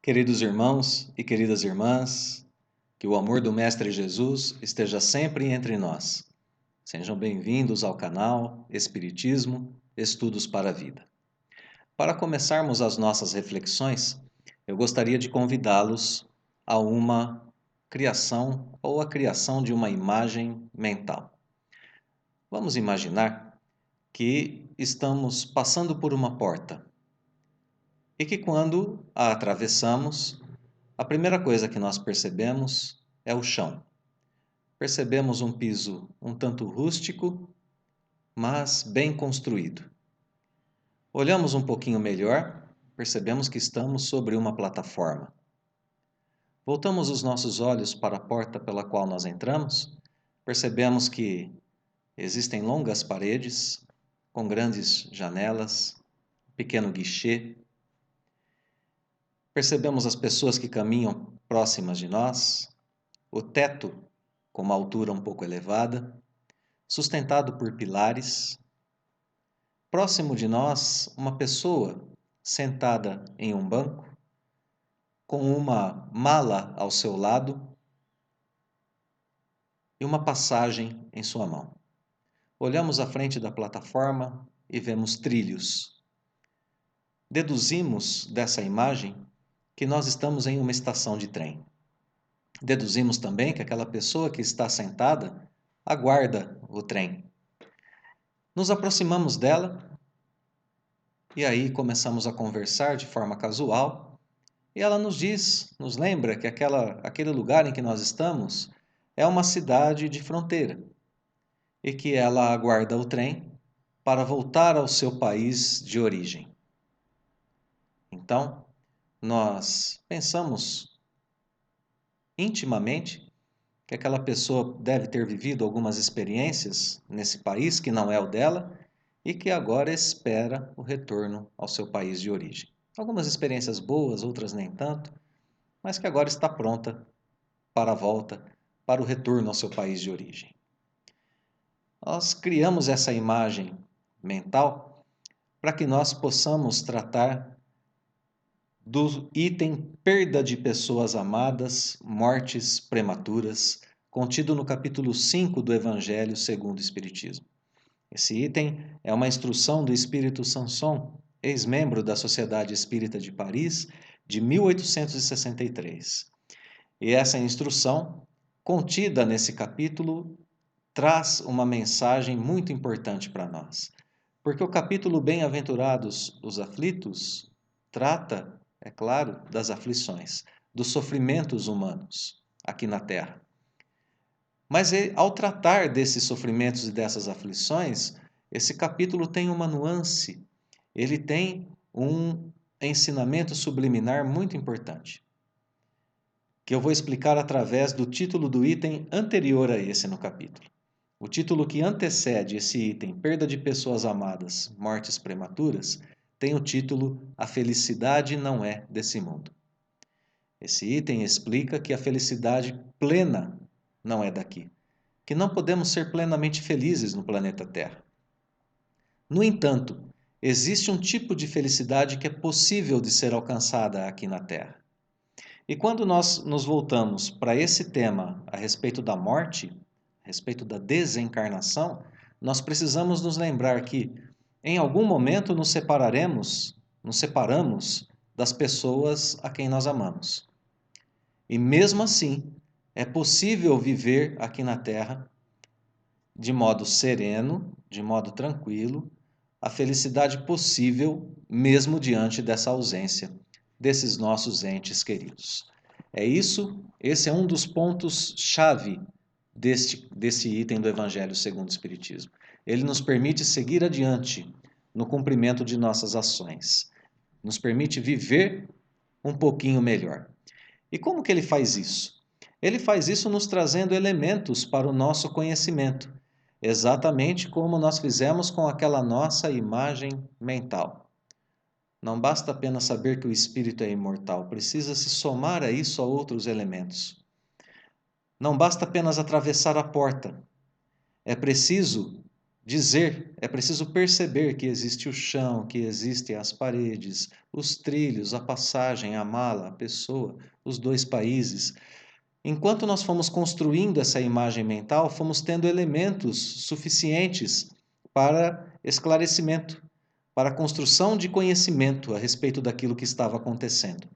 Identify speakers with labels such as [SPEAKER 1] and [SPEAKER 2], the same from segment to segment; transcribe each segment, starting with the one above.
[SPEAKER 1] Queridos irmãos e queridas irmãs, que o amor do Mestre Jesus esteja sempre entre nós. Sejam bem-vindos ao canal Espiritismo, Estudos para a Vida. Para começarmos as nossas reflexões, eu gostaria de convidá-los a uma criação ou a criação de uma imagem mental. Vamos imaginar que estamos passando por uma porta e que quando a atravessamos, a primeira coisa que nós percebemos é o chão. Percebemos um piso um tanto rústico, mas bem construído. Olhamos um pouquinho melhor, percebemos que estamos sobre uma plataforma. Voltamos os nossos olhos para a porta pela qual nós entramos, percebemos que existem longas paredes, com grandes janelas, pequeno guichê. Percebemos as pessoas que caminham próximas de nós, o teto com uma altura um pouco elevada, sustentado por pilares. Próximo de nós, uma pessoa sentada em um banco, com uma mala ao seu lado e uma passagem em sua mão. Olhamos à frente da plataforma e vemos trilhos. Deduzimos dessa imagem que nós estamos em uma estação de trem. Deduzimos também que aquela pessoa que está sentada aguarda o trem. Nos aproximamos dela e aí começamos a conversar de forma casual e ela nos lembra que aquele lugar em que nós estamos é uma cidade de fronteira e que ela aguarda o trem para voltar ao seu país de origem. Então, nós pensamos intimamente que aquela pessoa deve ter vivido algumas experiências nesse país que não é o dela e que agora espera o retorno ao seu país de origem. Algumas experiências boas, outras nem tanto, mas que agora está pronta para a volta, para o retorno ao seu país de origem. Nós criamos essa imagem mental para que nós possamos tratar do item perda de pessoas amadas, mortes prematuras, contido no capítulo 5 do Evangelho segundo o Espiritismo. Esse item é uma instrução do espírito Sanson, ex-membro da Sociedade Espírita de Paris, de 1863. E essa instrução, contida nesse capítulo, traz uma mensagem muito importante para nós. Porque o capítulo Bem-aventurados os aflitos trata, é claro, das aflições, dos sofrimentos humanos aqui na Terra. Mas ao tratar desses sofrimentos e dessas aflições, esse capítulo tem uma nuance, ele tem um ensinamento subliminar muito importante, que eu vou explicar através do título do item anterior a esse no capítulo. O título que antecede esse item, Perda de Pessoas Amadas, Mortes Prematuras, tem o título A Felicidade Não É Desse Mundo. Esse item explica que a felicidade plena não é daqui, que não podemos ser plenamente felizes no planeta Terra. No entanto, existe um tipo de felicidade que é possível de ser alcançada aqui na Terra. E quando nós nos voltamos para esse tema a respeito da morte, a respeito da desencarnação, nós precisamos nos lembrar que em algum momento nos separamos das pessoas a quem nós amamos. E mesmo assim, é possível viver aqui na Terra de modo sereno, de modo tranquilo, a felicidade possível mesmo diante dessa ausência desses nossos entes queridos. Esse é um dos pontos-chave desse item do Evangelho segundo o Espiritismo. Ele nos permite seguir adiante no cumprimento de nossas ações. Nos permite viver um pouquinho melhor. E como que ele faz isso? Ele faz isso nos trazendo elementos para o nosso conhecimento, exatamente como nós fizemos com aquela nossa imagem mental. Não basta apenas saber que o espírito é imortal, precisa se somar a isso a outros elementos. Não basta apenas atravessar a porta. É preciso dizer, é preciso perceber que existe o chão, que existem as paredes, os trilhos, a passagem, a mala, a pessoa, os dois países. Enquanto nós fomos construindo essa imagem mental, fomos tendo elementos suficientes para esclarecimento, para a construção de conhecimento a respeito daquilo que estava acontecendo.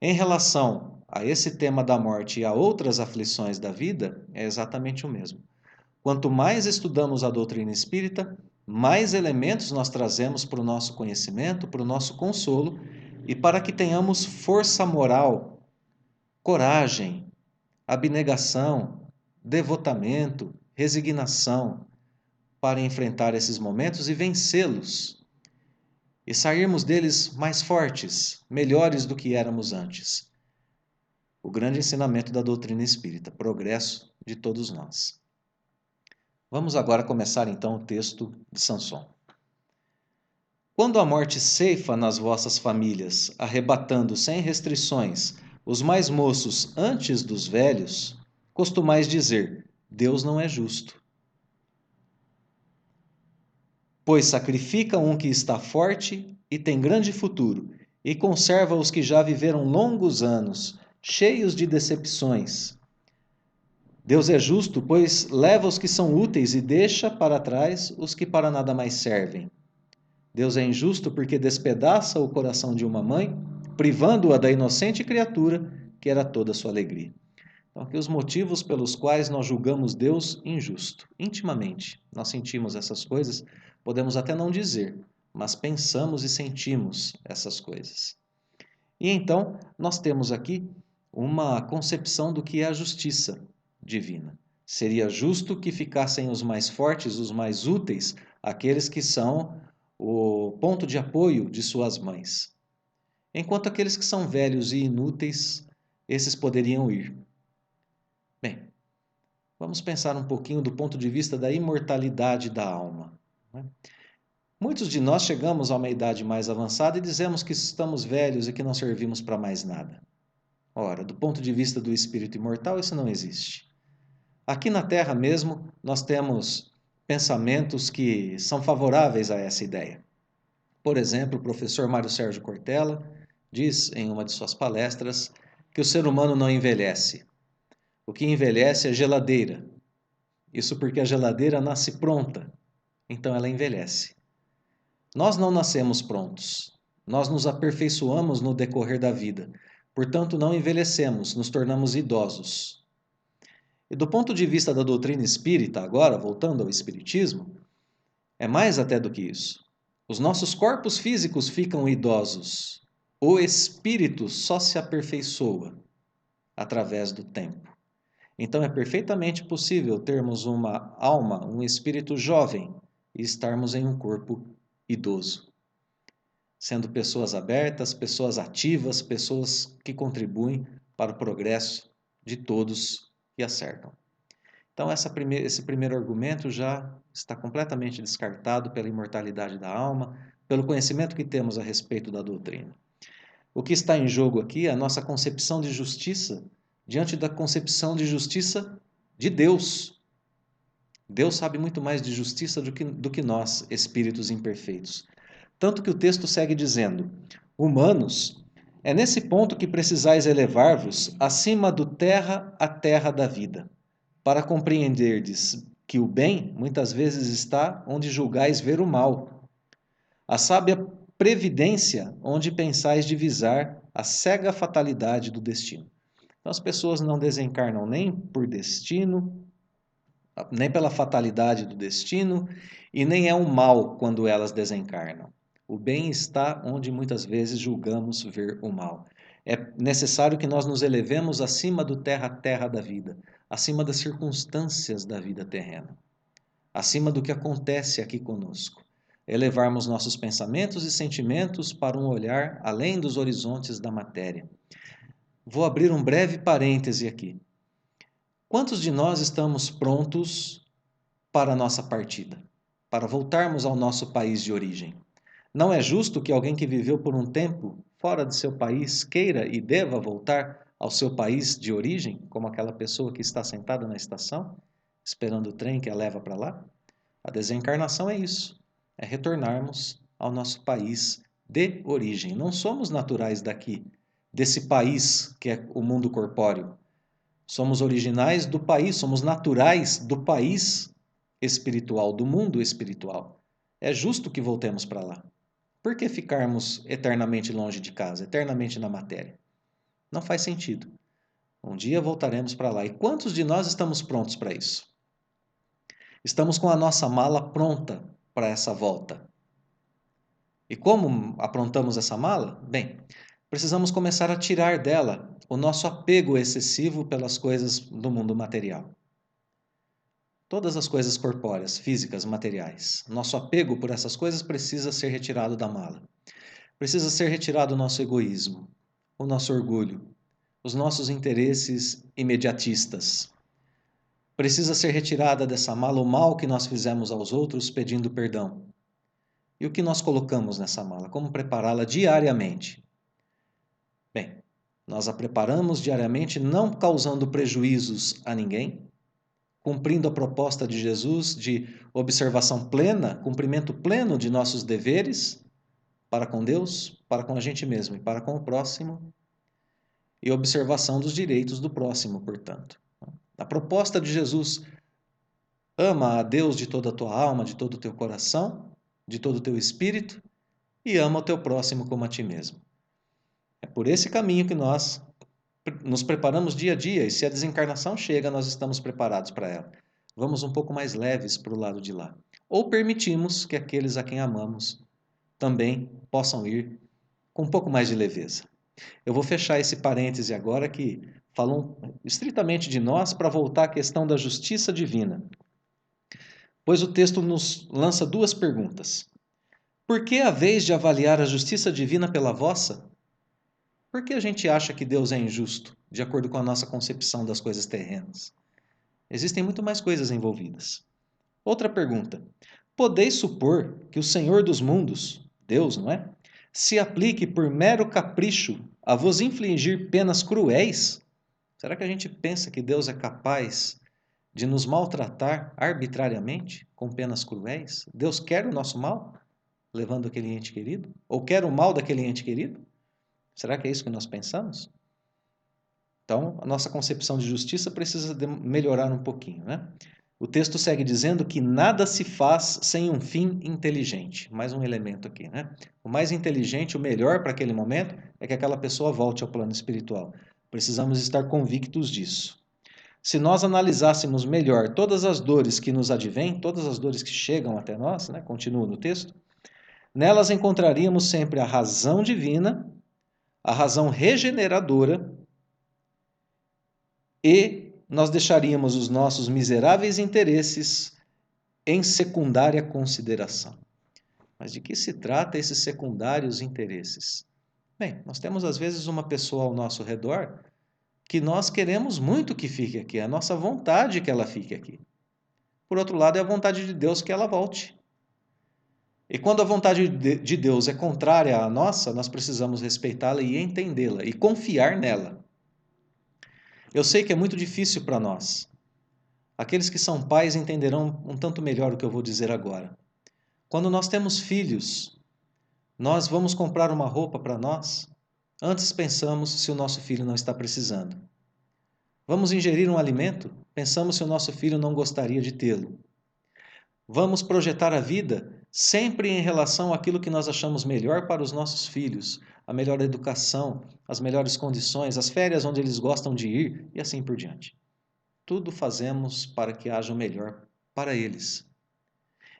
[SPEAKER 1] Em relação a esse tema da morte e a outras aflições da vida, é exatamente o mesmo. Quanto mais estudamos a doutrina espírita, mais elementos nós trazemos para o nosso conhecimento, para o nosso consolo e para que tenhamos força moral, coragem, abnegação, devotamento, resignação para enfrentar esses momentos e vencê-los e sairmos deles mais fortes, melhores do que éramos antes. O grande ensinamento da doutrina espírita, progresso de todos nós. Vamos agora começar então o texto de Samson. Quando a morte ceifa nas vossas famílias, arrebatando sem restrições os mais moços antes dos velhos, costumais dizer: Deus não é justo. Pois sacrifica um que está forte e tem grande futuro, e conserva os que já viveram longos anos, cheios de decepções. Deus é justo, pois leva os que são úteis e deixa para trás os que para nada mais servem. Deus é injusto porque despedaça o coração de uma mãe, privando-a da inocente criatura que era toda a sua alegria. Então, aqui os motivos pelos quais nós julgamos Deus injusto. Intimamente, nós sentimos essas coisas, podemos até não dizer, mas pensamos e sentimos essas coisas. E então, nós temos aqui uma concepção do que é a justiça divina. Seria justo que ficassem os mais fortes, os mais úteis, aqueles que são o ponto de apoio de suas mães. Enquanto aqueles que são velhos e inúteis, esses poderiam ir. Bem, vamos pensar um pouquinho do ponto de vista da imortalidade da alma. Muitos de nós chegamos a uma idade mais avançada e dizemos que estamos velhos e que não servimos para mais nada. Ora, do ponto de vista do espírito imortal, isso não existe. Aqui na Terra mesmo, nós temos pensamentos que são favoráveis a essa ideia. Por exemplo, o professor Mário Sérgio Cortella diz em uma de suas palestras que o ser humano não envelhece. O que envelhece é geladeira. Isso porque a geladeira nasce pronta, então ela envelhece. Nós não nascemos prontos. Nós nos aperfeiçoamos no decorrer da vida. Portanto, não envelhecemos, nos tornamos idosos. E do ponto de vista da doutrina espírita, agora, voltando ao espiritismo, é mais até do que isso. Os nossos corpos físicos ficam idosos. O espírito só se aperfeiçoa através do tempo. Então é perfeitamente possível termos uma alma, um espírito jovem e estarmos em um corpo idoso. Sendo pessoas abertas, pessoas ativas, pessoas que contribuem para o progresso de todos que acertam. Então, esse primeiro argumento já está completamente descartado pela imortalidade da alma, pelo conhecimento que temos a respeito da doutrina. O que está em jogo aqui é a nossa concepção de justiça diante da concepção de justiça de Deus. Deus sabe muito mais de justiça do que nós, espíritos imperfeitos. Tanto que o texto segue dizendo: Humanos, é nesse ponto que precisais elevar-vos acima do terra à terra da vida, para compreenderdes que o bem muitas vezes está onde julgais ver o mal. A sábia previdência onde pensais divisar a cega fatalidade do destino. Então as pessoas não desencarnam nem por destino, nem pela fatalidade do destino, e nem é um mal quando elas desencarnam. O bem está onde muitas vezes julgamos ver o mal. É necessário que nós nos elevemos acima do terra-terra da vida, acima das circunstâncias da vida terrena, acima do que acontece aqui conosco. Elevarmos nossos pensamentos e sentimentos para um olhar além dos horizontes da matéria. Vou abrir um breve parêntese aqui. Quantos de nós estamos prontos para a nossa partida, para voltarmos ao nosso país de origem? Não é justo que alguém que viveu por um tempo fora de seu país queira e deva voltar ao seu país de origem, como aquela pessoa que está sentada na estação, esperando o trem que a leva para lá? A desencarnação é isso, é retornarmos ao nosso país de origem. Não somos naturais daqui, desse país que é o mundo corpóreo. Somos originais do país, somos naturais do país espiritual, do mundo espiritual. É justo que voltemos para lá. Por que ficarmos eternamente longe de casa, eternamente na matéria? Não faz sentido. Um dia voltaremos para lá. E quantos de nós estamos prontos para isso? Estamos com a nossa mala pronta para essa volta. E como aprontamos essa mala? Bem, precisamos começar a tirar dela o nosso apego excessivo pelas coisas do mundo material. Todas as coisas corpóreas, físicas, materiais. Nosso apego por essas coisas precisa ser retirado da mala. Precisa ser retirado o nosso egoísmo, o nosso orgulho, os nossos interesses imediatistas. Precisa ser retirada dessa mala o mal que nós fizemos aos outros pedindo perdão. E o que nós colocamos nessa mala? Como prepará-la diariamente? Bem, nós a preparamos diariamente não causando prejuízos a ninguém, cumprindo a proposta de Jesus de observação plena, cumprimento pleno de nossos deveres para com Deus, para com a gente mesmo e para com o próximo, e observação dos direitos do próximo, portanto. A proposta de Jesus: ama a Deus de toda a tua alma, de todo o teu coração, de todo o teu espírito, e ama o teu próximo como a ti mesmo. É por esse caminho que nós nos preparamos dia a dia, e se a desencarnação chega, nós estamos preparados para ela. Vamos um pouco mais leves para o lado de lá. Ou permitimos que aqueles a quem amamos também possam ir com um pouco mais de leveza. Eu vou fechar esse parêntese agora que falam estritamente de nós para voltar à questão da justiça divina. Pois o texto nos lança duas perguntas. Por que a vez de avaliar a justiça divina pela vossa? Por que a gente acha que Deus é injusto, de acordo com a nossa concepção das coisas terrenas? Existem muito mais coisas envolvidas. Outra pergunta. Podeis supor que o Senhor dos mundos, Deus, não é? Se aplique por mero capricho a vos infligir penas cruéis? Será que a gente pensa que Deus é capaz de nos maltratar arbitrariamente com penas cruéis? Deus quer o nosso mal, levando aquele ente querido? Ou quer o mal daquele ente querido? Será que é isso que nós pensamos? Então, a nossa concepção de justiça precisa melhorar um pouquinho, né? O texto segue dizendo que nada se faz sem um fim inteligente. Mais um elemento aqui, né? O mais inteligente, o melhor para aquele momento, é que aquela pessoa volte ao plano espiritual. Precisamos estar convictos disso. Se nós analisássemos melhor todas as dores que nos advêm, todas as dores que chegam até nós, né? Continua no texto, nelas encontraríamos sempre a razão divina, a razão regeneradora, e nós deixaríamos os nossos miseráveis interesses em secundária consideração. Mas de que se trata esses secundários interesses? Bem, nós temos às vezes uma pessoa ao nosso redor que nós queremos muito que fique aqui, é a nossa vontade que ela fique aqui. Por outro lado, é a vontade de Deus que ela volte. E quando a vontade de Deus é contrária à nossa, nós precisamos respeitá-la e entendê-la e confiar nela. Eu sei que é muito difícil para nós. Aqueles que são pais entenderão um tanto melhor o que eu vou dizer agora. Quando nós temos filhos, nós vamos comprar uma roupa para nós, antes pensamos se o nosso filho não está precisando. Vamos ingerir um alimento, pensamos se o nosso filho não gostaria de tê-lo. Vamos projetar a vida sempre em relação àquilo que nós achamos melhor para os nossos filhos, a melhor educação, as melhores condições, as férias onde eles gostam de ir e assim por diante. Tudo fazemos para que haja o melhor para eles.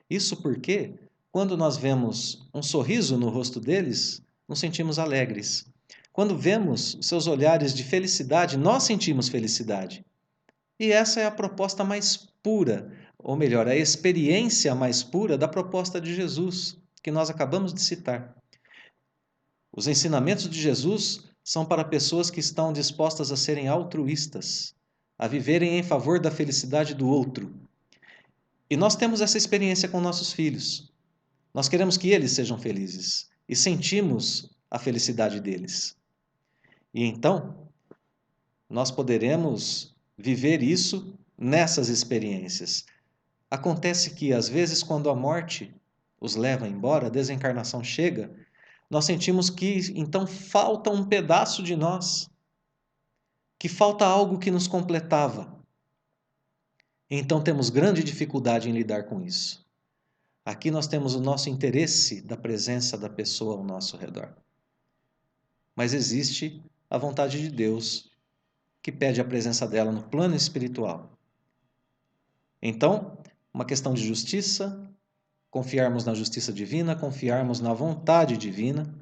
[SPEAKER 1] Isso porque, quando nós vemos um sorriso no rosto deles, nos sentimos alegres. Quando vemos seus olhares de felicidade, nós sentimos felicidade. E essa é a proposta mais pura, ou melhor, a experiência mais pura da proposta de Jesus, que nós acabamos de citar. Os ensinamentos de Jesus são para pessoas que estão dispostas a serem altruístas, a viverem em favor da felicidade do outro. E nós temos essa experiência com nossos filhos. Nós queremos que eles sejam felizes e sentimos a felicidade deles. E então, nós poderemos viver isso nessas experiências. Acontece que, às vezes, quando a morte os leva embora, a desencarnação chega, nós sentimos que então falta um pedaço de nós, que falta algo que nos completava. Então temos grande dificuldade em lidar com isso. Aqui nós temos o nosso interesse da presença da pessoa ao nosso redor. Mas existe a vontade de Deus, que pede a presença dela no plano espiritual. Então, uma questão de justiça, confiarmos na justiça divina, confiarmos na vontade divina.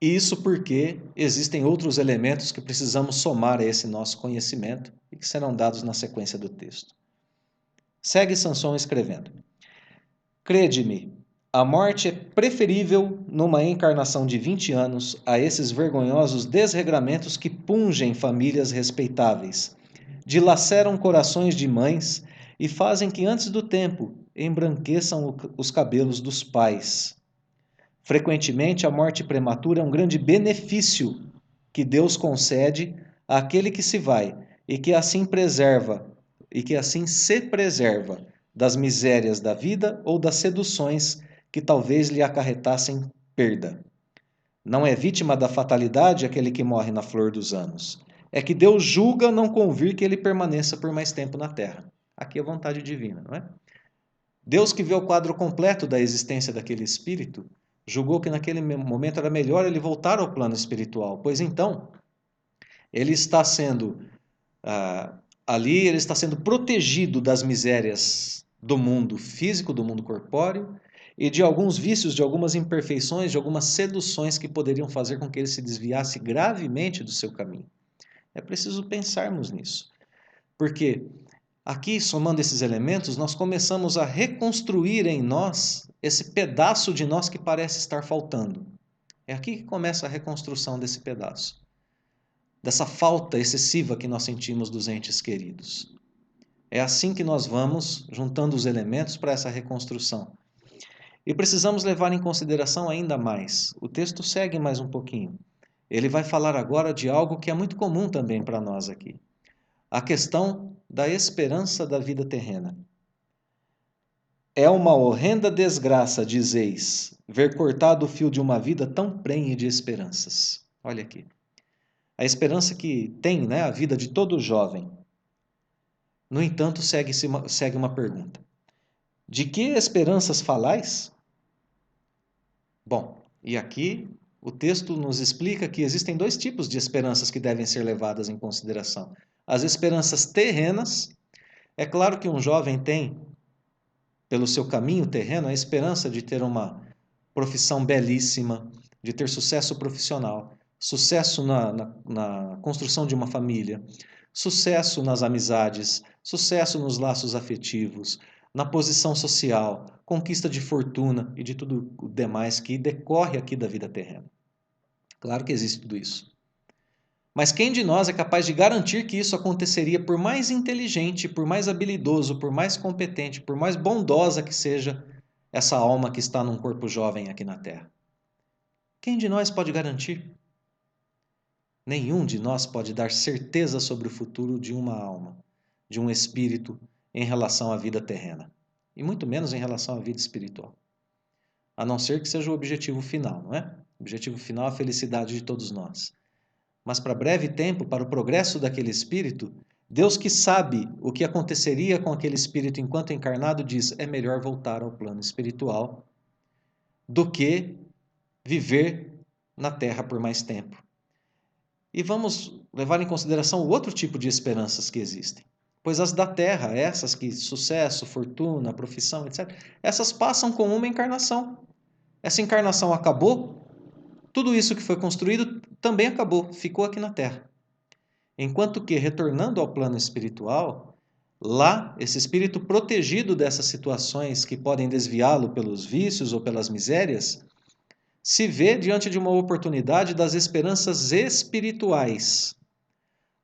[SPEAKER 1] E isso porque existem outros elementos que precisamos somar a esse nosso conhecimento e que serão dados na sequência do texto. Segue Sanson escrevendo: Crede-me, a morte é preferível numa encarnação de 20 anos a esses vergonhosos desregramentos que pungem famílias respeitáveis, dilaceram corações de mães e fazem que antes do tempo embranqueçam os cabelos dos pais. Frequentemente, a morte prematura é um grande benefício que Deus concede àquele que se vai e que assim se preserva das misérias da vida ou das seduções que talvez lhe acarretassem perda. Não é vítima da fatalidade aquele que morre na flor dos anos. É que Deus julga não convir que ele permaneça por mais tempo na terra. Aqui é a vontade divina, não é? Deus, que vê o quadro completo da existência daquele espírito, julgou que naquele momento era melhor ele voltar ao plano espiritual, pois então ele está sendo ali, ele está sendo protegido das misérias do mundo físico, do mundo corpóreo, e de alguns vícios, de algumas imperfeições, de algumas seduções que poderiam fazer com que ele se desviasse gravemente do seu caminho. É preciso pensarmos nisso, porque aqui, somando esses elementos, nós começamos a reconstruir em nós esse pedaço de nós que parece estar faltando. É aqui que começa a reconstrução desse pedaço, dessa falta excessiva que nós sentimos dos entes queridos. É assim que nós vamos juntando os elementos para essa reconstrução. E precisamos levar em consideração ainda mais. O texto segue mais um pouquinho. Ele vai falar agora de algo que é muito comum também para nós aqui. A questão da esperança da vida terrena. É uma horrenda desgraça, dizeis, ver cortado o fio de uma vida tão prenhe de esperanças. Olha aqui. A esperança que tem, né, a vida de todo jovem. No entanto, segue uma pergunta. De que esperanças falais? Bom, e aqui o texto nos explica que existem dois tipos de esperanças que devem ser levadas em consideração. As esperanças terrenas. É claro que um jovem tem, pelo seu caminho terreno, a esperança de ter uma profissão belíssima, de ter sucesso profissional, sucesso na construção de uma família, sucesso nas amizades, sucesso nos laços afetivos, na posição social, conquista de fortuna e de tudo o demais que decorre aqui da vida terrena. Claro que existe tudo isso. Mas quem de nós é capaz de garantir que isso aconteceria por mais inteligente, por mais habilidoso, por mais competente, por mais bondosa que seja essa alma que está num corpo jovem aqui na Terra? Quem de nós pode garantir? Nenhum de nós pode dar certeza sobre o futuro de uma alma, de um espírito em relação à vida terrena, e muito menos em relação à vida espiritual. A não ser que seja o objetivo final, não é? O objetivo final é a felicidade de todos nós. Mas para breve tempo, para o progresso daquele espírito, Deus, que sabe o que aconteceria com aquele espírito enquanto encarnado, diz: é melhor voltar ao plano espiritual do que viver na Terra por mais tempo. E vamos levar em consideração o outro tipo de esperanças que existem. Pois as da Terra, essas que sucesso, fortuna, profissão, etc., essas passam com uma encarnação. Essa encarnação acabou, tudo isso que foi construído também acabou, ficou aqui na Terra. Enquanto que, retornando ao plano espiritual, lá, esse espírito protegido dessas situações que podem desviá-lo pelos vícios ou pelas misérias, se vê diante de uma oportunidade das esperanças espirituais,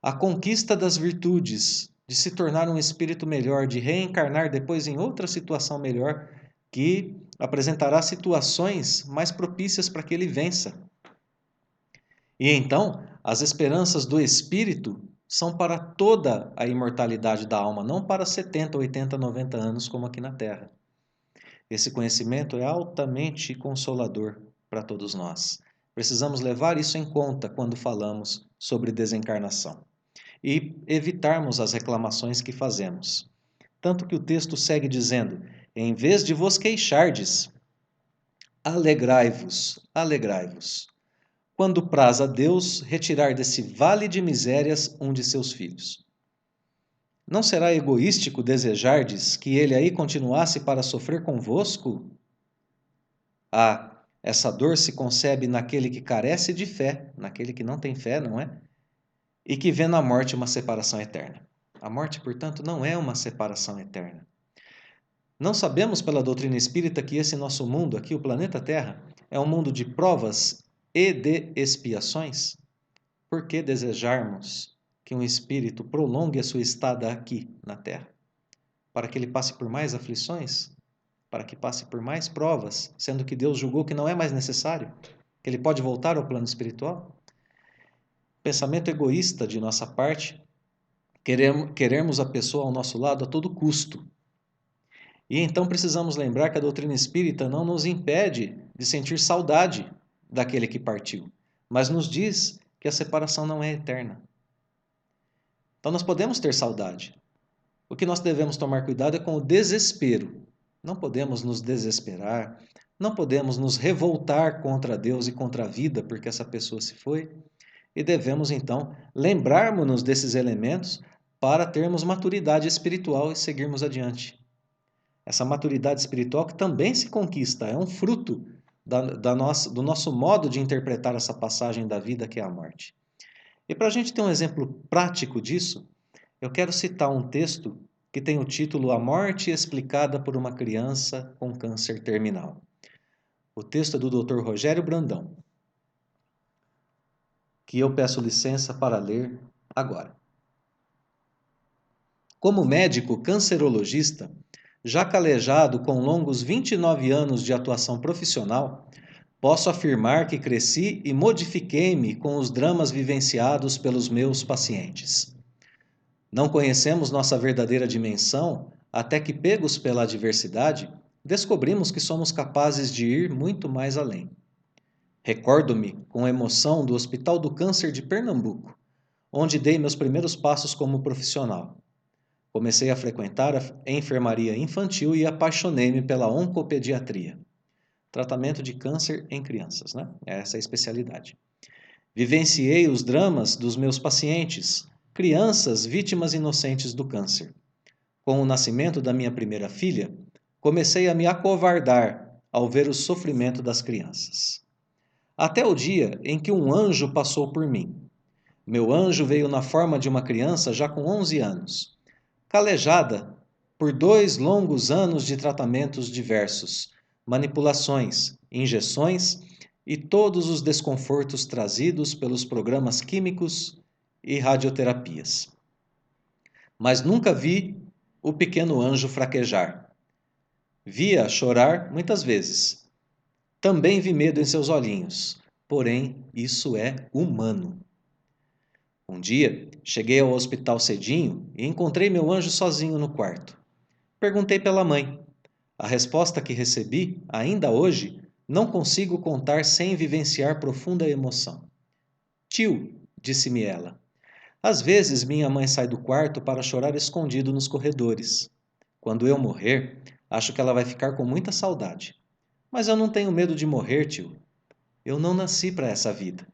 [SPEAKER 1] a conquista das virtudes, de se tornar um espírito melhor, de reencarnar depois em outra situação melhor, que apresentará situações mais propícias para que ele vença. E então, as esperanças do espírito são para toda a imortalidade da alma, não para 70, 80, 90 anos como aqui na Terra. Esse conhecimento é altamente consolador para todos nós. Precisamos levar isso em conta quando falamos sobre desencarnação e evitarmos as reclamações que fazemos. Tanto que o texto segue dizendo: em vez de vos queixardes, alegrai-vos, alegrai-vos, quando praz a Deus retirar desse vale de misérias um de seus filhos. Não será egoístico desejardes que ele aí continuasse para sofrer convosco? Ah, essa dor se concebe naquele que carece de fé, naquele que não tem fé, não é? E que vê na morte uma separação eterna. A morte, portanto, não é uma separação eterna. Não sabemos pela doutrina espírita que esse nosso mundo aqui, o planeta Terra, é um mundo de provas e de expiações? Por que desejarmos que um espírito prolongue a sua estada aqui na Terra? Para que ele passe por mais aflições? Para que passe por mais provas, sendo que Deus julgou que não é mais necessário? Que ele pode voltar ao plano espiritual? Pensamento egoísta de nossa parte, queremos a pessoa ao nosso lado a todo custo. E então precisamos lembrar que a doutrina espírita não nos impede de sentir saudade daquele que partiu, mas nos diz que a separação não é eterna. Então nós podemos ter saudade. O que nós devemos tomar cuidado é com o desespero. Não podemos nos desesperar, não podemos nos revoltar contra Deus e contra a vida porque essa pessoa se foi. E devemos então lembrarmos-nos desses elementos para termos maturidade espiritual e seguirmos adiante. Essa maturidade espiritual que também se conquista, é um fruto do nosso modo de interpretar essa passagem da vida que é a morte. E para a gente ter um exemplo prático disso, eu quero citar um texto que tem o título A Morte Explicada por uma Criança com Câncer Terminal. O texto é do Dr. Rogério Brandão, que eu peço licença para ler agora. Como médico cancerologista, já calejado com longos 29 anos de atuação profissional, posso afirmar que cresci e modifiquei-me com os dramas vivenciados pelos meus pacientes. Não conhecemos nossa verdadeira dimensão até que, pegos pela adversidade, descobrimos que somos capazes de ir muito mais além. Recordo-me com emoção do Hospital do Câncer de Pernambuco, onde dei meus primeiros passos como profissional. Comecei a frequentar a enfermaria infantil e apaixonei-me pela oncopediatria. Tratamento de câncer em crianças, né? Essa é a especialidade. Vivenciei os dramas dos meus pacientes, crianças vítimas inocentes do câncer. Com o nascimento da minha primeira filha, comecei a me acovardar ao ver o sofrimento das crianças. Até o dia em que um anjo passou por mim. Meu anjo veio na forma de uma criança já com 11 anos. Calejada por 2 longos anos de tratamentos diversos, manipulações, injeções e todos os desconfortos trazidos pelos programas químicos e radioterapias. Mas nunca vi o pequeno anjo fraquejar. Via chorar muitas vezes. Também vi medo em seus olhinhos, porém isso é humano. Um dia, cheguei ao hospital cedinho e encontrei meu anjo sozinho no quarto. Perguntei pela mãe. A resposta que recebi, ainda hoje, não consigo contar sem vivenciar profunda emoção. Tio, disse-me ela, às vezes minha mãe sai do quarto para chorar escondido nos corredores. Quando eu morrer, acho que ela vai ficar com muita saudade. Mas eu não tenho medo de morrer, tio. Eu não nasci para essa vida.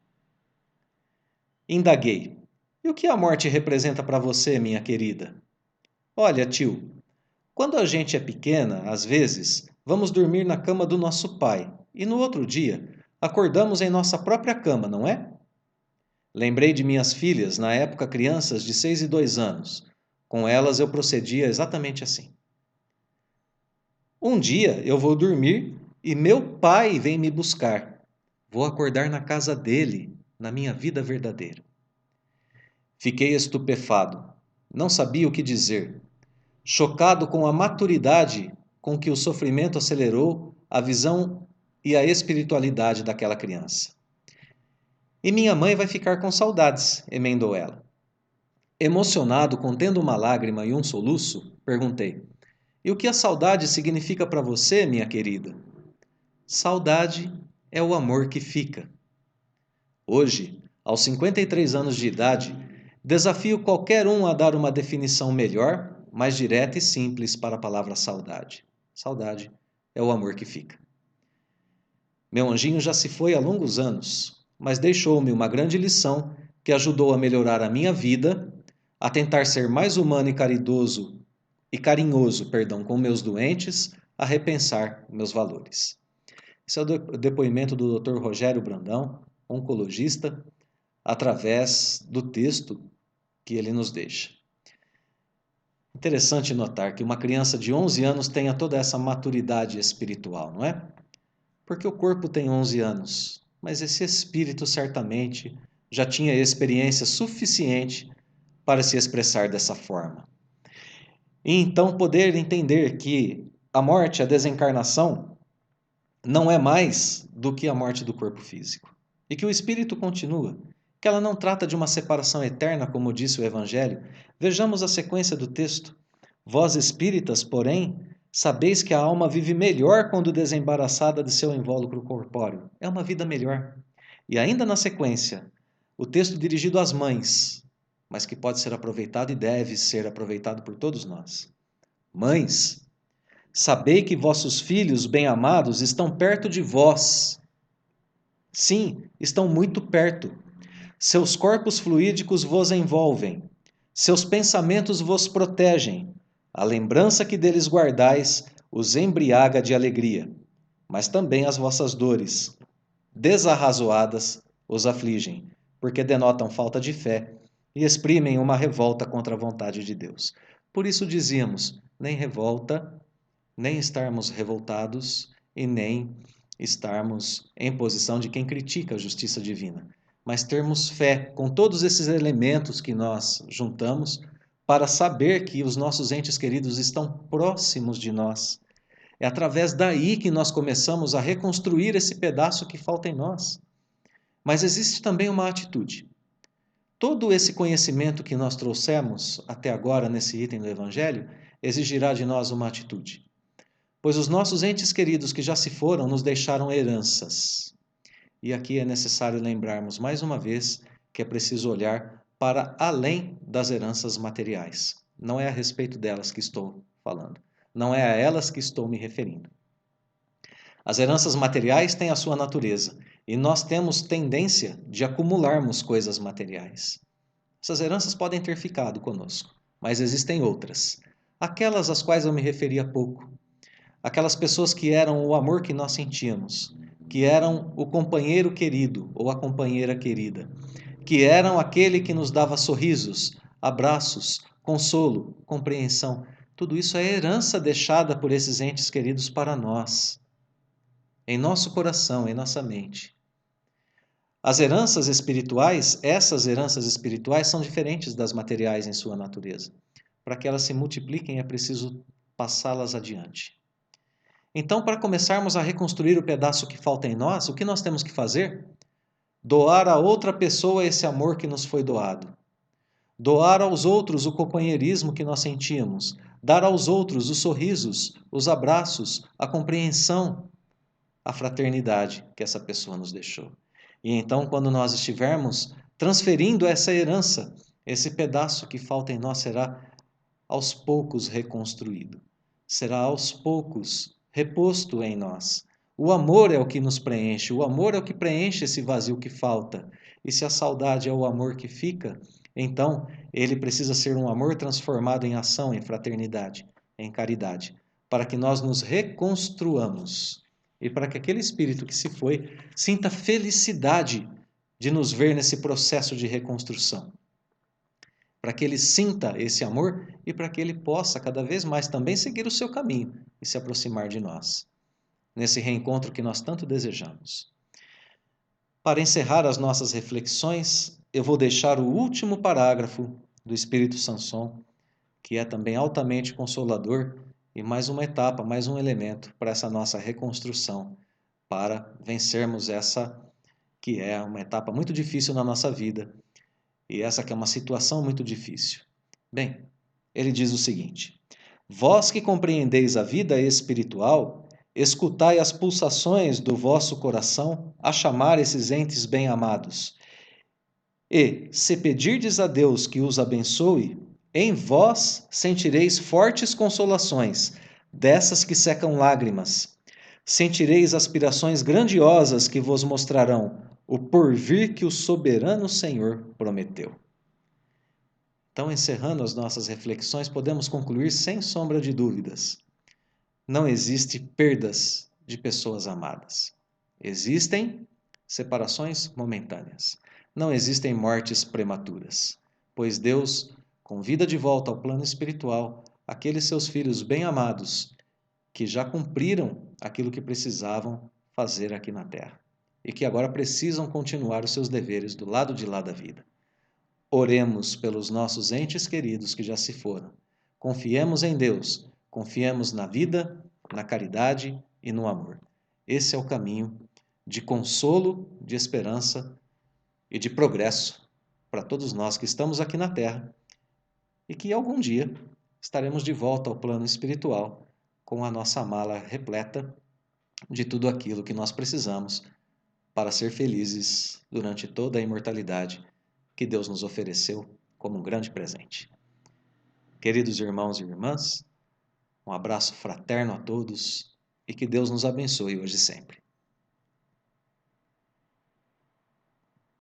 [SPEAKER 1] Indaguei. E o que a morte representa para você, minha querida? Olha, tio, quando a gente é pequena, às vezes, vamos dormir na cama do nosso pai e no outro dia acordamos em nossa própria cama, não é? Lembrei de minhas filhas, na época crianças de 6 e 2 anos. Com elas eu procedia exatamente assim. Um dia eu vou dormir e meu pai vem me buscar. Vou acordar na casa dele, na minha vida verdadeira. Fiquei estupefado. Não sabia o que dizer. Chocado com a maturidade com que o sofrimento acelerou a visão e a espiritualidade daquela criança. E minha mãe vai ficar com saudades, emendou ela. Emocionado, contendo uma lágrima e um soluço, perguntei: E o que a saudade significa para você, minha querida? Saudade é o amor que fica. Hoje, aos 53 anos de idade, desafio qualquer um a dar uma definição melhor, mais direta e simples para a palavra saudade. Saudade é o amor que fica. Meu anjinho já se foi há longos anos, mas deixou-me uma grande lição que ajudou a melhorar a minha vida, a tentar ser mais humano e carinhoso, com meus doentes, a repensar meus valores. Esse é o depoimento do Dr. Rogério Brandão, oncologista, através do texto que ele nos deixa. Interessante notar que uma criança de 11 anos tenha toda essa maturidade espiritual, não é? Porque o corpo tem 11 anos, mas esse espírito certamente já tinha experiência suficiente para se expressar dessa forma. E então poder entender que a morte, a desencarnação, não é mais do que a morte do corpo físico. E que o espírito continua, que ela não trata de uma separação eterna, como disse o Evangelho. Vejamos a sequência do texto. Vós espíritas, porém, sabeis que a alma vive melhor quando desembaraçada de seu invólucro corpóreo. É uma vida melhor. E ainda na sequência, o texto dirigido às mães, mas que pode ser aproveitado e deve ser aproveitado por todos nós. Mães, sabei que vossos filhos bem-amados estão perto de vós. Sim, estão muito perto. Seus corpos fluídicos vos envolvem. Seus pensamentos vos protegem. A lembrança que deles guardais os embriaga de alegria. Mas também as vossas dores, desarrazoadas, os afligem, porque denotam falta de fé e exprimem uma revolta contra a vontade de Deus. Por isso dizíamos, nem revolta, nem estarmos revoltados e nem estarmos em posição de quem critica a justiça divina, mas termos fé com todos esses elementos que nós juntamos para saber que os nossos entes queridos estão próximos de nós. É através daí que nós começamos a reconstruir esse pedaço que falta em nós. Mas existe também uma atitude. Todo esse conhecimento que nós trouxemos até agora nesse item do Evangelho exigirá de nós uma atitude. Pois os nossos entes queridos que já se foram nos deixaram heranças. E aqui é necessário lembrarmos mais uma vez que é preciso olhar para além das heranças materiais. Não é a respeito delas que estou falando. Não é a elas que estou me referindo. As heranças materiais têm a sua natureza e nós temos tendência de acumularmos coisas materiais. Essas heranças podem ter ficado conosco, mas existem outras. Aquelas às quais eu me referi há pouco. Aquelas pessoas que eram o amor que nós sentíamos, que eram o companheiro querido ou a companheira querida, que eram aquele que nos dava sorrisos, abraços, consolo, compreensão. Tudo isso é herança deixada por esses entes queridos para nós, em nosso coração, em nossa mente. As heranças espirituais, essas heranças espirituais são diferentes das materiais em sua natureza. Para que elas se multipliquem é preciso passá-las adiante. Então, para começarmos a reconstruir o pedaço que falta em nós, o que nós temos que fazer? Doar a outra pessoa esse amor que nos foi doado. Doar aos outros o companheirismo que nós sentíamos. Dar aos outros os sorrisos, os abraços, a compreensão, a fraternidade que essa pessoa nos deixou. E então, quando nós estivermos transferindo essa herança, esse pedaço que falta em nós será aos poucos reconstruído. Será aos poucos reposto em nós. O amor é o que nos preenche, o amor é o que preenche esse vazio que falta. E se a saudade é o amor que fica, então ele precisa ser um amor transformado em ação, em fraternidade, em caridade, para que nós nos reconstruamos e para que aquele espírito que se foi sinta felicidade de nos ver nesse processo de reconstrução. Para que ele sinta esse amor e para que ele possa cada vez mais também seguir o seu caminho e se aproximar de nós, nesse reencontro que nós tanto desejamos. Para encerrar as nossas reflexões, eu vou deixar o último parágrafo do Espírito Sanson, que é também altamente consolador e mais uma etapa, mais um elemento para essa nossa reconstrução, para vencermos essa que é uma etapa muito difícil na nossa vida E essa que é uma situação muito difícil. Bem, ele diz o seguinte: Vós que compreendeis a vida espiritual, escutai as pulsações do vosso coração a chamar esses entes bem-amados. E, se pedirdes a Deus que os abençoe, em vós sentireis fortes consolações, dessas que secam lágrimas. Sentireis aspirações grandiosas que vos mostrarão o porvir que o soberano Senhor prometeu. Então, encerrando as nossas reflexões, podemos concluir sem sombra de dúvidas: não existe perdas de pessoas amadas. Existem separações momentâneas. Não existem mortes prematuras, pois Deus convida de volta ao plano espiritual aqueles seus filhos bem-amados que já cumpriram aquilo que precisavam fazer aqui na Terra e que agora precisam continuar os seus deveres do lado de lá da vida. Oremos pelos nossos entes queridos que já se foram. Confiemos em Deus, confiemos na vida, na caridade e no amor. Esse é o caminho de consolo, de esperança e de progresso para todos nós que estamos aqui na Terra e que algum dia estaremos de volta ao plano espiritual com a nossa mala repleta de tudo aquilo que nós precisamos para ser felizes durante toda a imortalidade que Deus nos ofereceu como um grande presente. Queridos irmãos e irmãs, um abraço fraterno a todos e que Deus nos abençoe hoje e sempre.